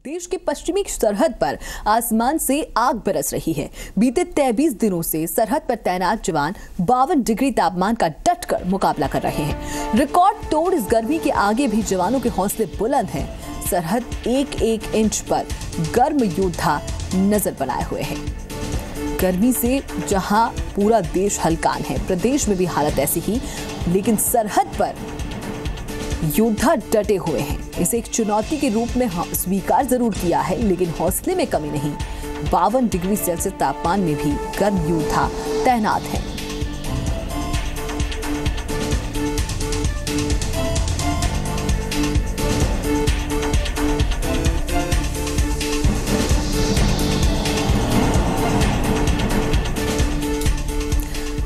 देश के पश्चिमी सरहद पर आसमान से आग बरस रही है। बीते 23 दिनों से सरहद पर तैनात जवान 52 डिग्री तापमान का डटकर मुकाबला कर रहे हैं। रिकॉर्ड तोड़ इस गर्मी के आगे भी जवानों के हौसले बुलंद हैं। सरहद एक इंच पर गर्म योद्धा नजर बनाए हुए हैं। गर्मी से जहां पूरा देश हलकान है, प्रदेश में भी हालत ऐसी ही, लेकिन सरहद पर योद्धा डटे हुए हैं। इसे एक चुनौती के रूप में स्वीकार जरूर किया है, लेकिन हौसले में कमी नहीं। 52 डिग्री सेल्सियस तापमान में भी गर्म योद्धा तैनात हैं।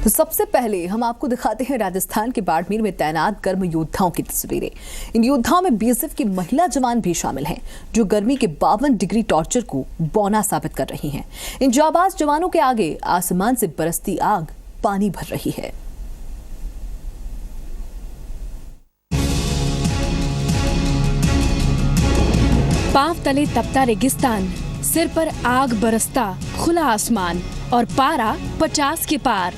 तो सबसे पहले हम आपको दिखाते हैं राजस्थान के बाड़मेर में तैनात गर्म योद्धाओं की तस्वीरें। इन योद्धाओं में बीएसएफ की महिला जवान भी शामिल हैं, जो गर्मी के 52 डिग्री टॉर्चर को बौना साबित कर रही हैं। इन जाबाज जवानों के आगे आसमान से बरसती आग पानी भर रही है। पांव तले तपता रेगिस्तान, सिर पर आग बरसता खुला आसमान और पारा 50 के पार।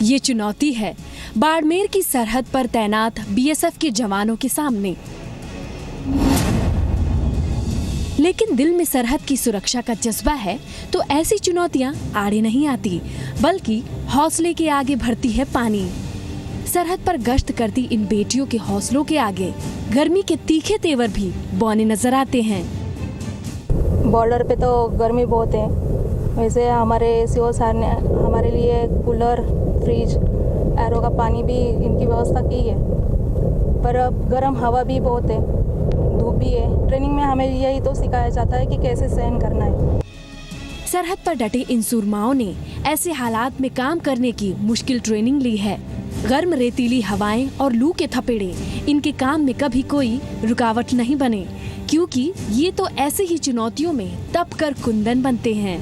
ये चुनौती है बाड़मेर की सरहद पर तैनात बीएसएफ के जवानों के सामने। लेकिन दिल में सरहद की सुरक्षा का जज्बा है तो ऐसी चुनौतियां आड़े नहीं आती, बल्कि हौसले के आगे भरती है पानी। सरहद पर गश्त करती इन बेटियों के हौसलों के आगे गर्मी के तीखे तेवर भी बौने नजर आते हैं। बॉर्डर पे तो गर्मी बहुत है, वैसे हमारे सीओ सर ने हमारे लिए कूलर, फ्रिज, एरो का पानी भी इनकी व्यवस्था की है, पर अब गर्म हवा भी बहुत है, धूप भी है। ट्रेनिंग में हमें यही तो सिखाया जाता है कि कैसे सहन करना है। सरहद पर डटे इन सूरमाओं ने ऐसे हालात में काम करने की मुश्किल ट्रेनिंग ली है। गर्म रेतीली हवाएं और लू के थपेड़े इनके काम में कभी कोई रुकावट नहीं बने, क्योंकि ये तो ऐसे ही चुनौतियों में तप कर कुंदन बनते हैं।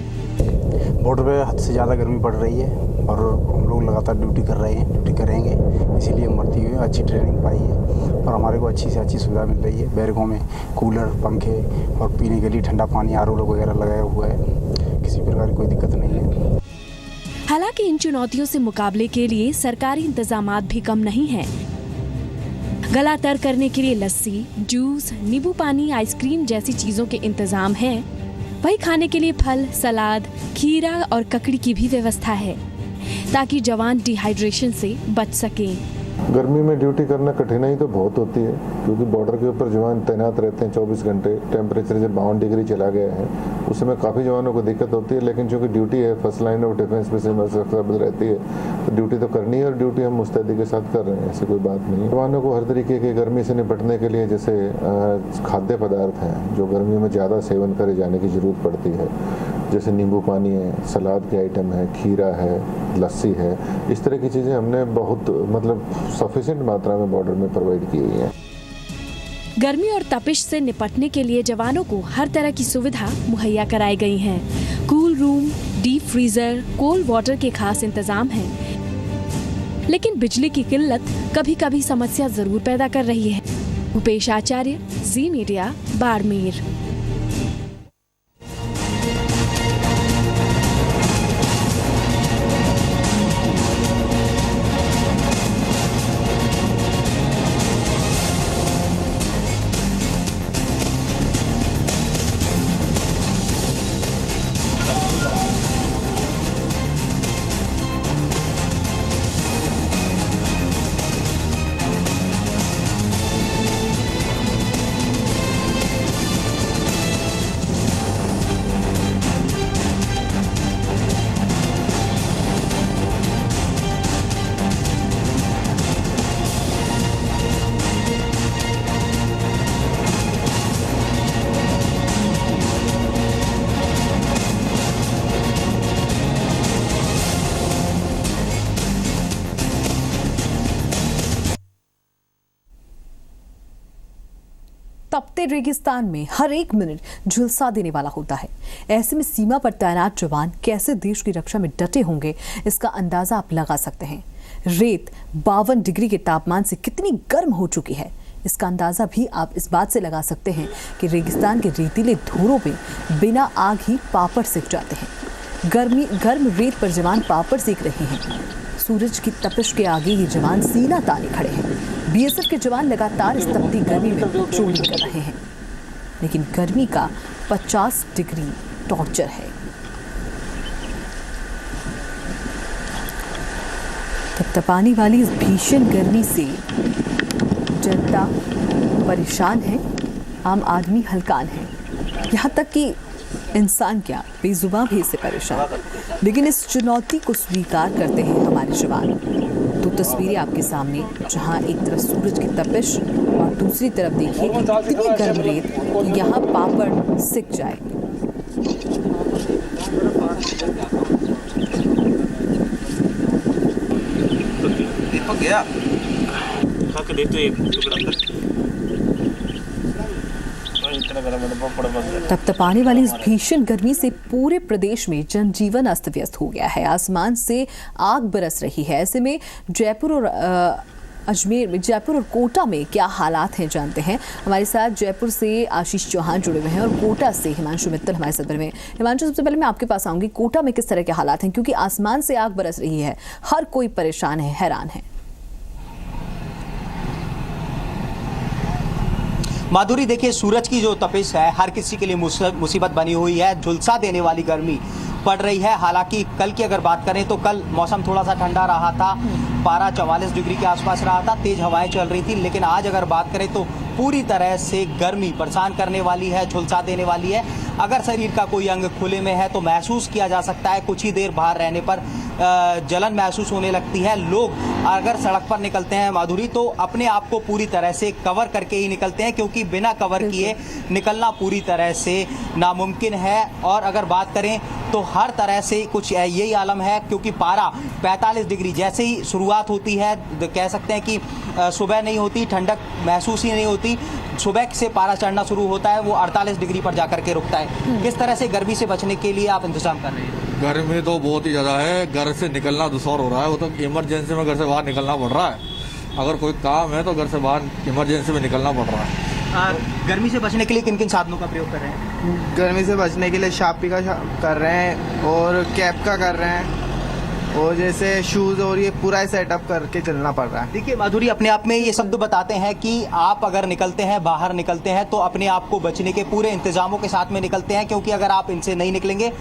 बॉर्डर पे हद से ज़्यादा गर्मी पड़ रही है और हम लोग लगातार ड्यूटी कर रहे हैं, ड्यूटी करेंगे, इसीलिए हम भर्ती हुए, अच्छी ट्रेनिंग पाई है और हमारे को अच्छी से अच्छी सुविधा मिल रही है। बैरकों में कूलर, पंखे और पीने के लिए ठंडा पानी, आरओ वगैरह लगाया हुआ है, किसी प्रकार की कोई दिक्कत नहीं है। हालांकि इन चुनौतियों से मुकाबले के लिए सरकारी इंतजामात भी कम नहीं हैं। गला तर करने के लिए लस्सी, जूस, नींबू पानी, आइसक्रीम जैसी चीजों के इंतजाम हैं। वही खाने के लिए फल, सलाद, खीरा और ककड़ी की भी व्यवस्था है, ताकि जवान डिहाइड्रेशन से बच सकें। गर्मी में ड्यूटी करना कठिनाई तो बहुत होती है, क्योंकि बॉर्डर के ऊपर जवान तैनात रहते हैं 24 घंटे। टेम्परेचर जब 52 डिग्री चला गया है, उस समय काफ़ी जवानों को दिक्कत होती है, लेकिन चूँकि ड्यूटी है, फर्स्ट लाइन ऑफ डिफेंस में से रहती है, तो ड्यूटी तो करनी है और ड्यूटी हम मुस्तैदी के साथ कर रहे हैं, ऐसी कोई बात नहीं। जवानों को हर तरीके की गर्मी से निपटने के लिए जैसे खाद्य पदार्थ हैं जो गर्मियों में ज़्यादा सेवन करे जाने की ज़रूरत पड़ती है, जैसे नींबू पानी है, सलाद के आइटम है, खीरा है, लस्सी है, इस तरह की चीज़ें हमने बहुत सफिशिएंट मात्रा में बॉर्डर में प्रोवाइड की हुई है। गर्मी और तपिश से निपटने के लिए जवानों को हर तरह की सुविधा मुहैया कराई गई है। Cool room, deep freezer, cold water के खास इंतजाम हैं। लेकिन बिजली की किल्लत कभी कभी समस्या जरूर पैदा कर रही है। भूपेश आचार्य, जी मीडिया, बाड़मेर। तपते रेगिस्तान में हर एक मिनट झुलसा देने वाला होता है। ऐसे में सीमा पर तैनात जवान कैसे देश की रक्षा में डटे होंगे, इसका अंदाजा आप लगा सकते हैं। रेत 52 डिग्री के तापमान से कितनी गर्म हो चुकी है, इसका अंदाज़ा भी आप इस बात से लगा सकते हैं कि रेगिस्तान के रेतीले धूरों में बिना आग ही पापड़ सिक जाते हैं। गर्म रेत पर जवान पापड़ सेक रहे हैं। सूरज की तपिश के आगे ये जवान सीना ताने खड़े हैं। बीएसएफ के जवान लगातार इस तपती गर्मी में पेट्रोलिंग कर रहे हैं, लेकिन गर्मी का 50 डिग्री टॉर्चर है। तपतपाने वाली इस भीषण गर्मी से जनता परेशान है, आम आदमी हलकान है, यहाँ तक कि इंसान क्या बेजुबान भी इससे परेशान। लेकिन इस चुनौती को स्वीकार करते हैं हमारे जवान। तो तस्वीरें आपके सामने, जहां एक तरफ सूरज की तपिश और दूसरी तरफ देखिए कि इतनी गर्म रेत कि यहाँ पापड़ सिक जाए। गया खा के देखते एक टुकड़ा तपतपाने वाली इस भीषण गर्मी से पूरे प्रदेश में जनजीवन अस्त व्यस्त हो गया है। आसमान से आग बरस रही है। ऐसे में जयपुर और अजमेर में, जयपुर और कोटा में क्या हालात हैं जानते हैं। हमारे साथ जयपुर से आशीष चौहान जुड़े हुए हैं और कोटा से हिमांशु मित्तल हमारे साथ बने हुए हैं। हिमांशु, सबसे पहले मैं आपके पास आऊंगी, कोटा में किस तरह के हालात हैं, क्योंकि आसमान से आग बरस रही है, हर कोई परेशान है, हैरान है। माधुरी, देखिए सूरज की जो तपिश है हर किसी के लिए मुसीबत बनी हुई है। झुलसा देने वाली गर्मी पड़ रही है। हालांकि कल की अगर बात करें तो कल मौसम थोड़ा सा ठंडा रहा था, पारा 44 डिग्री के आसपास रहा था, तेज हवाएं चल रही थी। लेकिन आज अगर बात करें तो पूरी तरह से गर्मी परेशान करने वाली है, झुलसा देने वाली है। अगर शरीर का कोई अंग खुले में है तो महसूस किया जा सकता है। कुछ ही देर बाहर रहने पर जलन महसूस होने लगती है। लोग अगर सड़क पर निकलते हैं माधुरी तो अपने आप को पूरी तरह से कवर करके ही निकलते हैं, क्योंकि बिना कवर किए निकलना पूरी तरह से नामुमकिन है। और अगर बात करें तो हर तरह से कुछ यही आलम है, क्योंकि पारा 45 डिग्री जैसे ही शुरुआत होती है, कह सकते हैं कि सुबह नहीं होती, ठंडक महसूस ही नहीं होती, सुबह से पारा चढ़ना शुरू होता है, वो 48 डिग्री पर जाकर के रुकता है। किस तरह से गर्मी से बचने के लिए आप इंतजाम कर रहे हैं? गर्मी तो बहुत ही ज़्यादा है, घर से निकलना दुश्वार हो रहा है। वो तो इमरजेंसी में घर से बाहर निकलना पड़ रहा है। अगर कोई काम है तो घर से बाहर इमरजेंसी में निकलना पड़ रहा है। गर्मी से बचने के लिए किन किन साधनों का प्रयोग कर रहे हैं? गर्मी से बचने के लिए शापी का कर रहे हैं और कैप का कर रहे हैं, और जैसे शूज़ और ये पूरा सेटअप करके चलना पड़ रहा है। देखिए माधुरी, अपने आप में ये शब्द बताते हैं कि आप अगर निकलते हैं, बाहर निकलते हैं तो अपने आप को बचने के पूरे इंतजामों के साथ में निकलते हैं, क्योंकि अगर आप इनसे नहीं निकलेंगे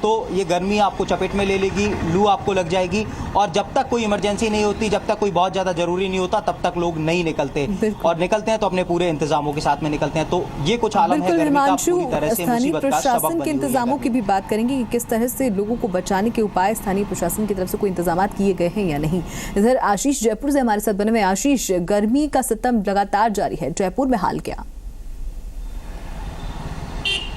तो ये गर्मी आपको चपेट में ले लेगी, लू आपको लग जाएगी। और जब तक कोई इमरजेंसी नहीं होती, जब तक कोई बहुत ज़्यादा ज़रूरी नहीं होता, तब तक लोग नहीं निकलते, और निकलते हैं तो अपने पूरे इंतजामों के साथ में निकलते हैं। तो ये कुछ आलम है गर्मी का, पूरी तरह से स्थानीय मुसीबत का सबब प्रशासन बनी के हुई है। इंतजामों की भी बात करेंगे कि किस तरह से लोगों को बचाने के उपाय स्थानीय प्रशासन की तरफ से कोई इंतजाम किए गए हैं या नहीं। इधर आशीष जयपुर से हमारे साथ बने हुए। आशीष, गर्मी का सितम लगातार जारी है, जयपुर में हाल क्या?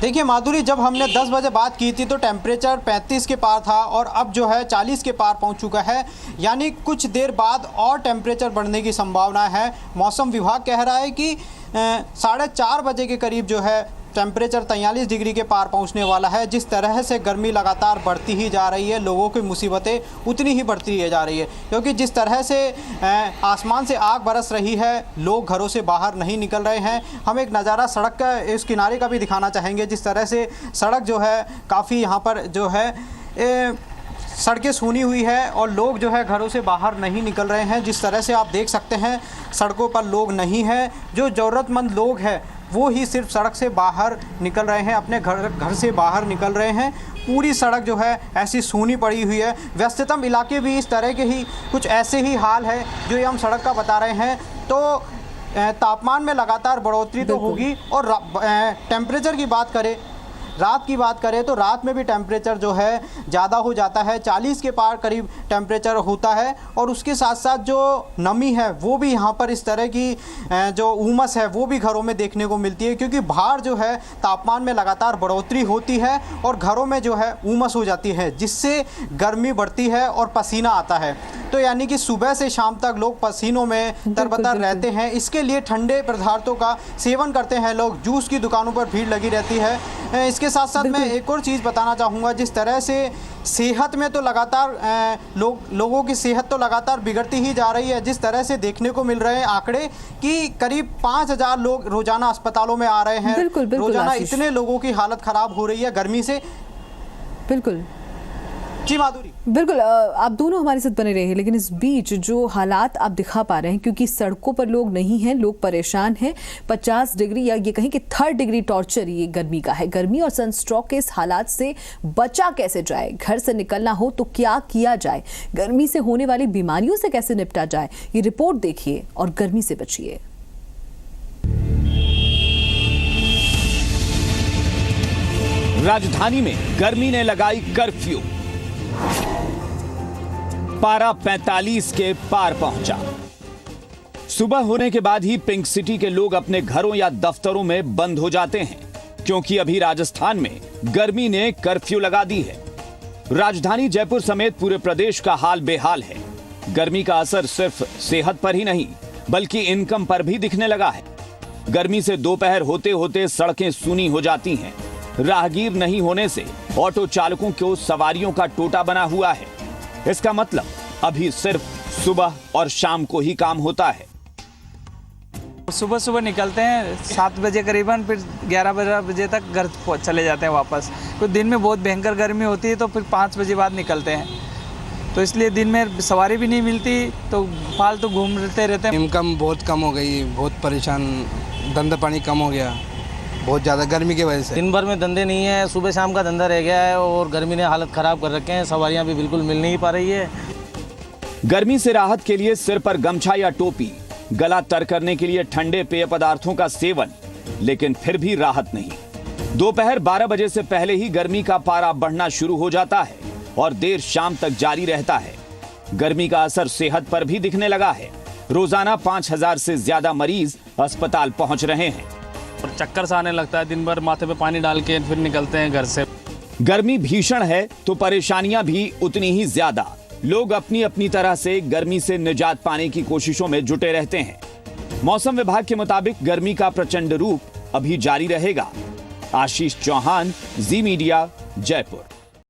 देखिए माधुरी, जब हमने 10 बजे बात की थी तो टेम्परेचर 35 के पार था और अब जो है 40 के पार पहुंच चुका है, यानी कुछ देर बाद और टेम्परेचर बढ़ने की संभावना है। मौसम विभाग कह रहा है कि 4:30 बजे के करीब जो है टेम्परेचर 43 डिग्री के पार पहुंचने वाला है। जिस तरह से गर्मी लगातार बढ़ती ही जा रही है, लोगों की मुसीबतें उतनी ही बढ़ती जा रही है, क्योंकि जिस तरह से आसमान से आग बरस रही है, लोग घरों से बाहर नहीं निकल रहे हैं। हम एक नज़ारा सड़क का, इस किनारे का भी दिखाना चाहेंगे। जिस तरह से सड़क जो है काफ़ी यहाँ पर जो है सड़कें सूनी हुई है और लोग जो है घरों से बाहर नहीं निकल रहे हैं। जिस तरह से आप देख सकते हैं सड़कों पर लोग नहीं हैं। जो ज़रूरतमंद लोग हैं वो ही सिर्फ सड़क से बाहर निकल रहे हैं, अपने घर से बाहर निकल रहे हैं। पूरी सड़क जो है ऐसी सूनी पड़ी हुई है। व्यस्ततम इलाके भी इस तरह के ही कुछ ऐसे ही हाल है जो ये हम सड़क का बता रहे हैं। तो तापमान में लगातार बढ़ोतरी तो होगी। और टेम्परेचर की बात करें, रात की बात करें तो रात में भी टेम्परेचर जो है ज़्यादा हो जाता है, 40 के पार करीब टेम्परेचर होता है। और उसके साथ साथ जो नमी है वो भी यहाँ पर इस तरह की जो उमस है वो भी घरों में देखने को मिलती है, क्योंकि बाहर जो है तापमान में लगातार बढ़ोतरी होती है और घरों में जो है उमस हो जाती है, जिससे गर्मी बढ़ती है और पसीना आता है। तो यानी कि सुबह से शाम तक लोग पसीनों में तरबतर रहते हैं। इसके लिए ठंडे पदार्थों का सेवन करते हैं लोग, जूस की दुकानों पर भीड़ लगी रहती है। इसके साथ साथ मैं एक और चीज़ बताना चाहूँगा। जिस तरह से सेहत में तो लगातार लोगों की सेहत तो लगातार बिगड़ती ही जा रही है। जिस तरह से देखने को मिल रहे हैं आंकड़े कि करीब 5000 लोग रोजाना अस्पतालों में आ रहे हैं। बिल्कुल, बिल्कुल, रोजाना आशीष। इतने लोगों की हालत खराब हो रही है गर्मी से। बिल्कुल जी माधुरी, बिल्कुल आप दोनों हमारे साथ बने रहे हैं, लेकिन इस बीच जो हालात आप दिखा पा रहे हैं, क्योंकि सड़कों पर लोग नहीं हैं, लोग परेशान हैं। 50 डिग्री या ये कहीं कि 3rd डिग्री टॉर्चर ये गर्मी का है। गर्मी और सनस्ट्रोक के इस हालात से बचा कैसे जाए, घर से निकलना हो तो क्या किया जाए, गर्मी से होने वाली बीमारियों से कैसे निपटा जाए, ये रिपोर्ट देखिए और गर्मी से बचिए। राजधानी में गर्मी ने लगाई कर्फ्यू, पारा 45 के पार पहुंचा। सुबह होने के बाद ही पिंक सिटी के लोग अपने घरों या दफ्तरों में बंद हो जाते हैं, क्योंकि अभी राजस्थान में गर्मी ने कर्फ्यू लगा दी है। राजधानी जयपुर समेत पूरे प्रदेश का हाल बेहाल है। गर्मी का असर सिर्फ सेहत पर ही नहीं बल्कि इनकम पर भी दिखने लगा है। गर्मी से दोपहर होते होते सड़कें सूनी हो जाती हैं। राहगीर नहीं होने से ऑटो चालकों को सवारियों का टोटा बना हुआ है। इसका मतलब अभी सिर्फ सुबह और शाम को ही काम होता है। सुबह सुबह निकलते हैं 7 बजे करीबन, फिर 11 बजे तक घर चले जाते हैं वापस। तो दिन में बहुत भयंकर गर्मी होती है, तो फिर 5 बजे बाद निकलते हैं, तो इसलिए दिन में सवारी भी नहीं मिलती, तो फालतू घूमते रहते हैं। इनकम बहुत कम हो गई, बहुत परेशान, धंधा पानी कम हो गया बहुत ज़्यादा गर्मी की वजह से। दिन भर में धंधे नहीं है, सुबह शाम का धंधा रह गया है और गर्मी ने हालत खराब कर रखे हैं। सवारियां भी बिल्कुल मिल नहीं पा रही है। गर्मी से राहत के लिए सिर पर गमछा या टोपी, गला तर करने के लिए ठंडे पेय पदार्थों का सेवन, लेकिन फिर भी राहत नहीं। दोपहर 12 बजे से पहले ही गर्मी का पारा बढ़ना शुरू हो जाता है और देर शाम तक जारी रहता है। गर्मी का असर सेहत पर भी दिखने लगा है। रोजाना 5000 से ज्यादा मरीज अस्पताल पहुंच रहे हैं और चक्कर सा आने लगता है। दिन भर माथे पे पानी डाल के फिर निकलते हैं घर से। गर्मी भीषण है तो परेशानियां भी उतनी ही ज्यादा। लोग अपनी अपनी तरह से गर्मी से निजात पाने की कोशिशों में जुटे रहते हैं। मौसम विभाग के मुताबिक गर्मी का प्रचंड रूप अभी जारी रहेगा। आशीष चौहान, जी मीडिया, जयपुर।